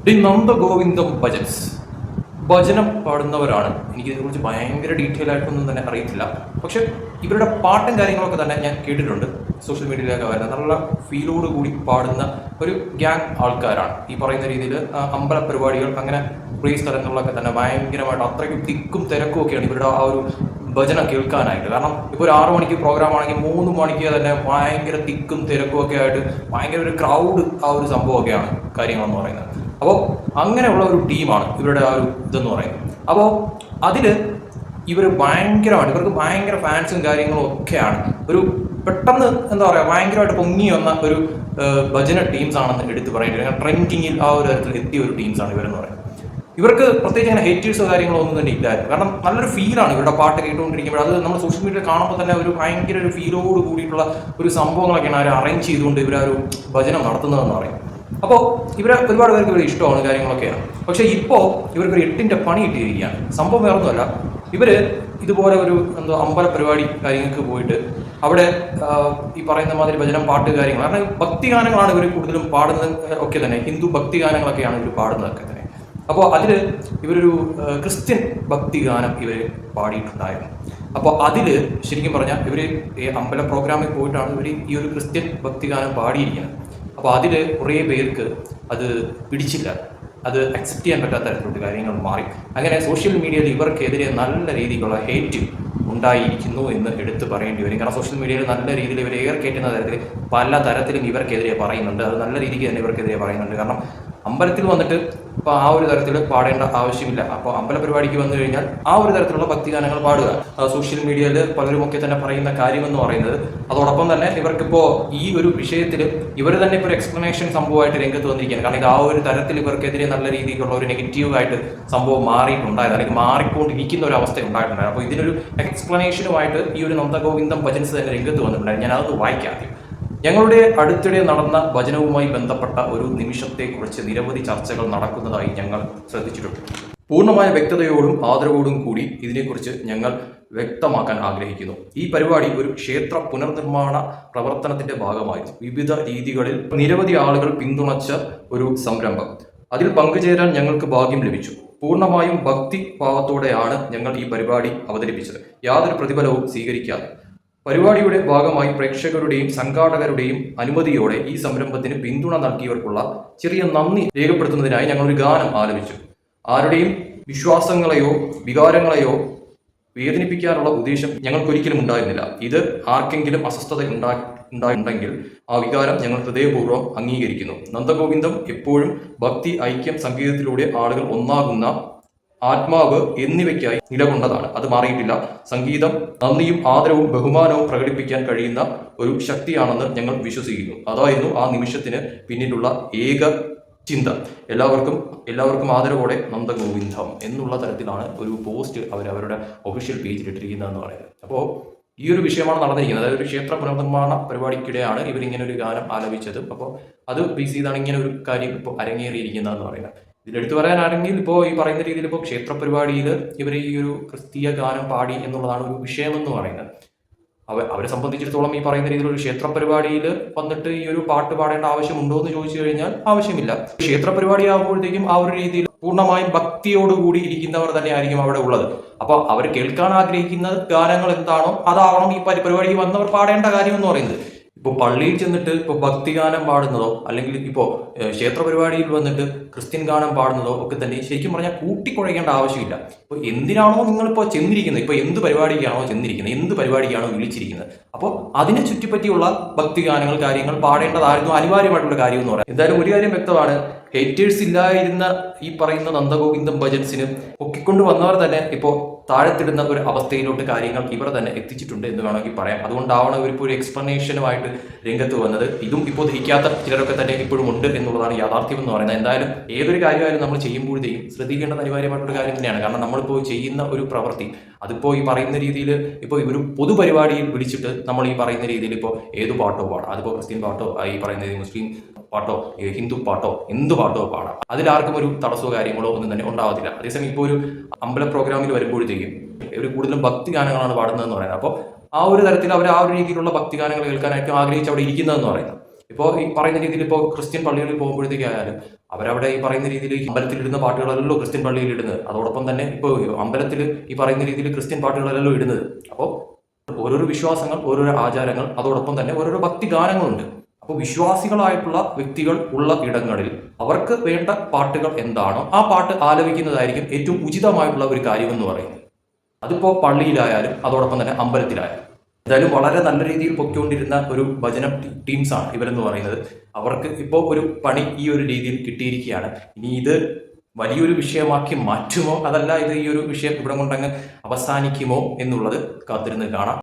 The Nandagovindam bhajans ഭജനം പാടുന്നവരാണ്. എനിക്കിതിനെക്കുറിച്ച് ഭയങ്കര detail ആയിട്ടൊന്നും തന്നെ അറിയത്തില്ല. പക്ഷെ ഇവരുടെ പാട്ടും കാര്യങ്ങളൊക്കെ തന്നെ ഞാൻ കേട്ടിട്ടുണ്ട്. സോഷ്യൽ മീഡിയയിലൊക്കെ വരുന്ന നല്ല ഫീലോട് കൂടി പാടുന്ന ഒരു ഗ്യാങ് ആൾക്കാരാണ്. ഈ പറയുന്ന രീതിയിൽ അമ്പല പരിപാടികൾ അങ്ങനെ കുറേ സ്ഥലങ്ങളിലൊക്കെ തന്നെ ഭയങ്കരമായിട്ട് അത്രയ്ക്കും തിക്കും തിരക്കും ഒക്കെയാണ് ഇവരുടെ ആ ഒരു ഭജന കേൾക്കാനായിട്ട്. കാരണം ഇപ്പോൾ ഒരു 6 മണിക്ക് പ്രോഗ്രാം ആണെങ്കിൽ 3 മണിക്ക് തന്നെ ഭയങ്കര തിക്കും തിരക്കും ഒക്കെ ആയിട്ട് ഭയങ്കര ഒരു ക്രൗഡ് ആ ഒരു സംഭവമൊക്കെയാണ് കാര്യങ്ങളെന്ന് പറയുന്നത്. അപ്പോൾ അങ്ങനെയുള്ള ഒരു ടീമാണ് ഇവരുടെ ആ ഒരു ഇതെന്ന് പറയുന്നത്. അപ്പോൾ അതിൽ ഇവർ ഭയങ്കരമായിട്ട് ഇവർക്ക് ഭയങ്കര ഫാൻസും കാര്യങ്ങളും ഒക്കെയാണ്. ഒരു പെട്ടെന്ന് എന്താ പറയുക ഭയങ്കരമായിട്ട് പൊങ്ങി വന്ന ഒരു ഭജന ടീംസ് ആണെന്ന് എടുത്ത് പറയേണ്ടത്. ട്രെൻഡിങ്ങിൽ ആ ഒരു തരത്തിൽ എത്തിയ ഒരു ടീംസാണ് ഇവരെന്ന് പറയുന്നത്. ഇവർക്ക് പ്രത്യേകിച്ച് അങ്ങനെ ഹേറ്റേഴ്സോ കാര്യങ്ങളോ ഒന്നും തന്നെ ഇല്ലായിരുന്നു. കാരണം നല്ലൊരു ഫീലാണ് ഇവരുടെ പാട്ട് കേട്ടുകൊണ്ടിരിക്കുമ്പോൾ. അത് നമ്മൾ സോഷ്യൽ മീഡിയയിൽ കാണുമ്പോൾ തന്നെ ഒരു ഭയങ്കര ഒരു ഫീലോട് കൂടിയിട്ടുള്ള ഒരു സംഭവങ്ങളൊക്കെയാണ് അവർ അറേഞ്ച് ചെയ്തുകൊണ്ട് ഇവർ ആ ഒരു ഭജനം നടത്തുന്നതെന്ന് പറയും. അപ്പോൾ ഇവരെ ഒരുപാട് പേർക്ക് ഇവർ ഇഷ്ടമാണ് കാര്യങ്ങളൊക്കെയാണ്. പക്ഷേ ഇപ്പോൾ ഇവർക്കൊരു 8ന്റെ പണി കിട്ടിയിരിക്കുകയാണ്. സംഭവം വേറൊന്നുമല്ല, ഇവർ ഇതുപോലെ ഒരു അമ്പല പരിപാടി കാര്യങ്ങൾക്ക് പോയിട്ട് അവിടെ ഈ പറയുന്ന മാതിരി ഭജനം പാട്ട് കാര്യങ്ങൾ, കാരണം ഭക്തിഗാനങ്ങളാണ് ഇവർ കൂടുതലും പാടുന്നത് ഒക്കെ തന്നെ. ഹിന്ദു ഭക്തിഗാനങ്ങളൊക്കെയാണ് ഇവർ പാടുന്നതൊക്കെ തന്നെ. അപ്പോൾ അതിൽ ഇവരൊരു ക്രിസ്ത്യൻ ഭക്തിഗാനം ഇവർ പാടിയിട്ടുണ്ടായിരുന്നു. അപ്പോൾ അതിൽ ശരിക്കും പറഞ്ഞാൽ ഇവർ അമ്പല പ്രോഗ്രാമിൽ പോയിട്ടാണ് ഇവർ ഈ ഒരു ക്രിസ്ത്യൻ ഭക്തിഗാനം പാടിയിരിക്കുന്നത്. അപ്പോൾ അതിൽ കുറേ പേർക്ക് അത് പിടിച്ചില്ല, അത് അക്സെപ്റ്റ് ചെയ്യാൻ പറ്റാത്ത തരത്തിലുള്ള കാര്യങ്ങൾ മാറി. അങ്ങനെ സോഷ്യൽ മീഡിയയിൽ ഇവർക്കെതിരെ നല്ല രീതിയിലുള്ള ഹേറ്റ് ഉണ്ടായിരിക്കുന്നു എന്ന് എടുത്ത് പറയേണ്ടി വരും. കാരണം സോഷ്യൽ മീഡിയയിൽ നല്ല രീതിയിൽ ഇവർ കയറ്റുന്ന തരത്തിൽ പല തരത്തിലും ഇവർക്കെതിരെ പറയുന്നുണ്ട്. അത് നല്ല രീതിക്ക് തന്നെ ഇവർക്കെതിരെ പറയുന്നുണ്ട്. കാരണം അമ്പലത്തിൽ വന്നിട്ട് ഇപ്പോൾ ആ ഒരു തരത്തിൽ പാടേണ്ട ആവശ്യമില്ല. അപ്പോൾ അമ്പല പരിപാടിക്ക് വന്നു കഴിഞ്ഞാൽ ആ ഒരു തരത്തിലുള്ള ഭക്തിഗാനങ്ങൾ പാടുക. സോഷ്യൽ മീഡിയയിൽ പലരുമൊക്കെ തന്നെ പറയുന്ന കാര്യമെന്ന് പറയുന്നത്, അതോടൊപ്പം തന്നെ ഇവർക്കിപ്പോൾ ഈ ഒരു വിഷയത്തിൽ ഇവർ തന്നെ ഇപ്പോൾ ഒരു എക്സ്പ്ലനേഷൻ സംഭവമായിട്ട് രംഗത്ത് വന്നിരിക്കുകയാണ്. കാരണം ഇത് ആ ഒരു തരത്തിൽ ഇവർക്കെതിരെ നല്ല രീതിയിലുള്ള ഒരു നെഗറ്റീവായിട്ട് സംഭവം മാറിയിട്ടുണ്ടായത്, അല്ലെങ്കിൽ മാറിക്കൊണ്ടിരിക്കുന്ന ഒരു അവസ്ഥ ഉണ്ടായിട്ടുണ്ടായിരുന്നു. അപ്പോൾ ഇതിനൊരു എക്സ്പ്ലനേഷനുമായിട്ട് ഈ ഒരു നന്ദഗോവിന്ദം ഭജൻസ് തന്നെ രംഗത്ത് വന്നിട്ടുണ്ടായിരുന്നു. ഞാനത് വായിക്കാം. ഞങ്ങളുടെ അടുത്തിടെ നടന്ന ഭജനവുമായി ബന്ധപ്പെട്ട ഒരു നിമിഷത്തെക്കുറിച്ച് നിരവധി ചർച്ചകൾ നടക്കുന്നതായി ഞങ്ങൾ ശ്രദ്ധിച്ചിട്ടുണ്ട്. പൂർണ്ണമായ വ്യക്തതയോടും ആദരവോടും കൂടി ഇതിനെക്കുറിച്ച് ഞങ്ങൾ വ്യക്തമാക്കാൻ ആഗ്രഹിക്കുന്നു. ഈ പരിപാടി ഒരു ക്ഷേത്ര പുനർനിർമ്മാണ പ്രവർത്തനത്തിന്റെ ഭാഗമായിരുന്നു. വിവിധ രീതികളിൽ നിരവധി ആളുകൾ പിന്തുണച്ച ഒരു സംരംഭം. അതിൽ പങ്കുചേരാൻ ഞങ്ങൾക്ക് ഭാഗ്യം ലഭിച്ചു. പൂർണ്ണമായും ഭക്തി ഭാവത്തോടെയാണ് ഞങ്ങൾ ഈ പരിപാടി അവതരിപ്പിച്ചത്, യാതൊരു പ്രതിഫലവും സ്വീകരിക്കാതെ. പരിപാടിയുടെ ഭാഗമായി പ്രേക്ഷകരുടെയും സംഘാടകരുടെയും അനുമതിയോടെ ഈ സംരംഭത്തിന് പിന്തുണ നൽകിയവർക്കുള്ള ചെറിയ നന്ദി രേഖപ്പെടുത്തുന്നതിനായി ഞങ്ങളൊരു ഗാനം ആലപിച്ചു. ആരുടെയും വിശ്വാസങ്ങളെയോ വികാരങ്ങളെയോ വേദനിപ്പിക്കാനുള്ള ഉദ്ദേശം ഞങ്ങൾക്കൊരിക്കലും ഉണ്ടായിരുന്നില്ല. ഇത് ആർക്കെങ്കിലും അസ്വസ്ഥത ഉണ്ടായിട്ടുണ്ടെങ്കിൽ ആ വികാരം ഞങ്ങൾ ഹൃദയപൂർവ്വം അംഗീകരിക്കുന്നു. നന്ദഗോവിന്ദം എപ്പോഴും ഭക്തി, ഐക്യം, സംഗീതത്തിലൂടെ ആളുകൾ ഒന്നാകുന്ന ആത്മാവ് എന്നിവയ്ക്കായി നിലകൊണ്ടതാണ്. അത് മാറിയിട്ടില്ല. സംഗീതം നന്ദിയും ആദരവും ബഹുമാനവും പ്രകടിപ്പിക്കാൻ കഴിയുന്ന ഒരു ശക്തിയാണെന്ന് ഞങ്ങൾ വിശ്വസിക്കുന്നു. അതായിരുന്നു ആ നിമിഷത്തിന് പിന്നിലുള്ള ഏക ചിന്ത. എല്ലാവർക്കും ആദരവോടെ നന്ദഗോവിന്ദം എന്നുള്ള തരത്തിലാണ് ഒരു പോസ്റ്റ് അവരുടെ ഒഫീഷ്യൽ പേജിൽ ഇട്ടിരിക്കുന്നതെന്ന് പറയുന്നത്. അപ്പോൾ ഈ ഒരു വിഷയമാണ് നടന്നിരിക്കുന്നത്. അതായത് ഒരു ക്ഷേത്ര പുനർനിർമ്മാണ പരിപാടിക്കിടെയാണ് ഇവരിങ്ങനെ ഒരു ഗാനം ആലപിച്ചത്. അപ്പോൾ അത് ബേസ് ചെയ്താണ് ഇങ്ങനെ ഒരു കാര്യം ഇപ്പോൾ അരങ്ങേറിയിരിക്കുന്നതെന്ന് പറയുന്നത്. ഇതിലെടുത്ത് പറയാനാണെങ്കിൽ ഇപ്പോൾ ഈ പറയുന്ന രീതിയിൽ ഇപ്പോൾ ക്ഷേത്ര പരിപാടിയിൽ ഇവർ ഈ ഒരു ക്രിസ്തീയ ഗാനം പാടി എന്നുള്ളതാണ് ഒരു വിഷയമെന്ന് പറയുന്നത്. അവരെ സംബന്ധിച്ചിടത്തോളം ഈ പറയുന്ന രീതിയിൽ ഒരു ക്ഷേത്ര പരിപാടിയിൽ വന്നിട്ട് ഈ ഒരു പാട്ട് പാടേണ്ട ആവശ്യമുണ്ടോ എന്ന് ചോദിച്ചു കഴിഞ്ഞാൽ ആവശ്യമില്ല. ക്ഷേത്ര പരിപാടി ആകുമ്പോഴത്തേക്കും ആ ഒരു രീതിയിൽ പൂർണ്ണമായും ഭക്തിയോടുകൂടി ഇരിക്കുന്നവർ തന്നെ ആയിരിക്കും അവിടെ ഉള്ളത്. അപ്പോൾ അവർ കേൾക്കാൻ ആഗ്രഹിക്കുന്ന ഗാനങ്ങൾ എന്താണോ അതാവണം ഈ പരിപാടിക്ക് വന്നവർ പാടേണ്ട കാര്യം എന്ന് പറയുന്നത്. ഇപ്പോൾ പള്ളിയിൽ ചെന്നിട്ട് ഇപ്പോൾ ഭക്തിഗാനം പാടുന്നതോ അല്ലെങ്കിൽ ഇപ്പോൾ ക്ഷേത്ര പരിപാടിയിൽ വന്നിട്ട് ക്രിസ്ത്യൻ ഗാനം പാടുന്നതോ ഒക്കെ തന്നെ ശരിക്കും പറഞ്ഞാൽ കൂട്ടിക്കുഴയ്ക്കേണ്ട ആവശ്യമില്ല. ഇപ്പോൾ എന്തിനാണോ നിങ്ങളിപ്പോൾ ചെന്നിരിക്കുന്നത്, ഇപ്പോൾ എന്ത് പരിപാടിക്കാണോ ചെന്നിരിക്കുന്നത്, എന്ത് പരിപാടിക്കാണോ വിളിച്ചിരിക്കുന്നത്, അപ്പോൾ അതിനെ ചുറ്റിപ്പറ്റിയുള്ള ഭക്തിഗാനങ്ങൾ കാര്യങ്ങൾ പാടേണ്ടതായിരുന്നു അനിവാര്യമായിട്ടുള്ള കാര്യം എന്ന് പറയാം. എന്തായാലും ഒരു കാര്യം വ്യക്തമാണ്, ഹേറ്റേഴ്സ് ഇല്ലായിരുന്ന ഈ പറയുന്ന നന്ദഗോവിന്ദം ഭജൻസിന് പൊക്കിക്കൊണ്ട് വന്നവർ തന്നെ ഇപ്പോൾ താഴത്തിടുന്ന ഒരു അവസ്ഥയിലോട്ട് കാര്യങ്ങൾ ഇവർ തന്നെ എത്തിച്ചിട്ടുണ്ട് എന്ന് വേണമെങ്കിൽ പറയാം. അതുകൊണ്ടാവണം ഇവരിപ്പോൾ ഒരു എക്സ്പ്ലനേഷനുമായിട്ട് രംഗത്ത് വന്നത്. ഇതും ഇപ്പോൾ ദഹിക്കാത്ത ചിലരൊക്കെ തന്നെ ഇപ്പോഴും ഉണ്ട് എന്നുള്ളതാണ് യാഥാർത്ഥ്യം എന്ന് പറയുന്നത്. എന്തായാലും ഏതൊരു കാര്യമായാലും നമ്മൾ ചെയ്യുമ്പോഴത്തേക്കും ശ്രദ്ധിക്കേണ്ടത് അനിവാര്യമായിട്ടുള്ള കാര്യം തന്നെയാണ്. കാരണം നമ്മളിപ്പോൾ ചെയ്യുന്ന ഒരു പ്രവൃത്തി അതിപ്പോൾ ഈ പറയുന്ന രീതിയിൽ ഇപ്പോൾ ഒരു പൊതുപരിപാടിയിൽ വിളിച്ചിട്ട് നമ്മൾ ഈ പറയുന്ന രീതിയിൽ ഇപ്പോൾ ഏത് പാട്ടോ പാടാം. അതിപ്പോൾ ക്രിസ്ത്യൻ പാട്ടോ, ഈ പറയുന്ന മുസ്ലിം പാട്ടോ, ഹിന്ദു പാട്ടോ, എന്ത് പാട്ടോ പാടാം. അതിലാർക്കും ഒരു തടസ്സമോ കാര്യങ്ങളോ ഒന്നും തന്നെ ഉണ്ടാവത്തില്ല. അതേസമയം ഇപ്പോൾ ഒരു അമ്പല പ്രോഗ്രാമിൽ വരുമ്പോഴത്തേക്കും ഒരു കൂടുതലും ഭക്തിഗാനങ്ങളാണ് പാടുന്നതെന്ന് പറയുന്നത്. അപ്പോൾ ആ ഒരു തരത്തിൽ അവർ ആ ഒരു രീതിയിലുള്ള ഭക്തിഗാനങ്ങൾ കേൾക്കാനായിരിക്കും ആഗ്രഹിച്ച് അവിടെ ഇരിക്കുന്നതെന്ന് പറയുന്നത്. ഇപ്പോൾ ഈ പറയുന്ന രീതിയിൽ ഇപ്പോൾ ക്രിസ്ത്യൻ പള്ളികളിൽ പോകുമ്പോഴത്തേക്കായാലും അവരവിടെ ഈ പറയുന്ന രീതിയിൽ അമ്പലത്തിലിടുന്ന പാട്ടുകളല്ലോ ക്രിസ്ത്യൻ പള്ളിയിൽ ഇടുന്നത്. അതോടൊപ്പം തന്നെ ഇപ്പോൾ അമ്പലത്തിൽ ഈ പറയുന്ന രീതിയിൽ ക്രിസ്ത്യൻ പാട്ടുകളല്ലോ ഇടുന്നത്. അപ്പോൾ ഓരോരോ വിശ്വാസങ്ങൾ, ഓരോരോ ആചാരങ്ങൾ, അതോടൊപ്പം തന്നെ ഓരോരോ ഭക്തി ഗാനങ്ങളുണ്ട്. അപ്പോൾ വിശ്വാസികളായിട്ടുള്ള വ്യക്തികൾ ഉള്ള ഇടങ്ങളിൽ അവർക്ക് വേണ്ട പാട്ടുകൾ എന്താണോ ആ പാട്ട് ആലപിക്കുന്നതായിരിക്കും ഏറ്റവും ഉചിതമായിട്ടുള്ള ഒരു കാര്യമെന്ന് പറയുന്നത്. അതിപ്പോൾ പള്ളിയിലായാലും അതോടൊപ്പം തന്നെ അമ്പലത്തിലായാലും. എന്തായാലും വളരെ നല്ല രീതിയിൽ പൊയ്ക്കൊണ്ടിരുന്ന ഒരു ഭജന ടീംസാണ് ഇവരെന്ന് പറയുന്നത്. അവർക്ക് ഇപ്പോൾ ഒരു പണി ഈ ഒരു രീതിയിൽ കിട്ടിയിരിക്കുകയാണ്. ഇനി ഇത് വലിയൊരു വിഷയമാക്കി മാറ്റുമോ, അതല്ല ഇത് ഈ ഒരു വിഷയം ഇവിടെ കൊണ്ടങ്ങ് അവസാനിക്കുമോ എന്നുള്ളത് കാത്തിരുന്ന് കാണാം.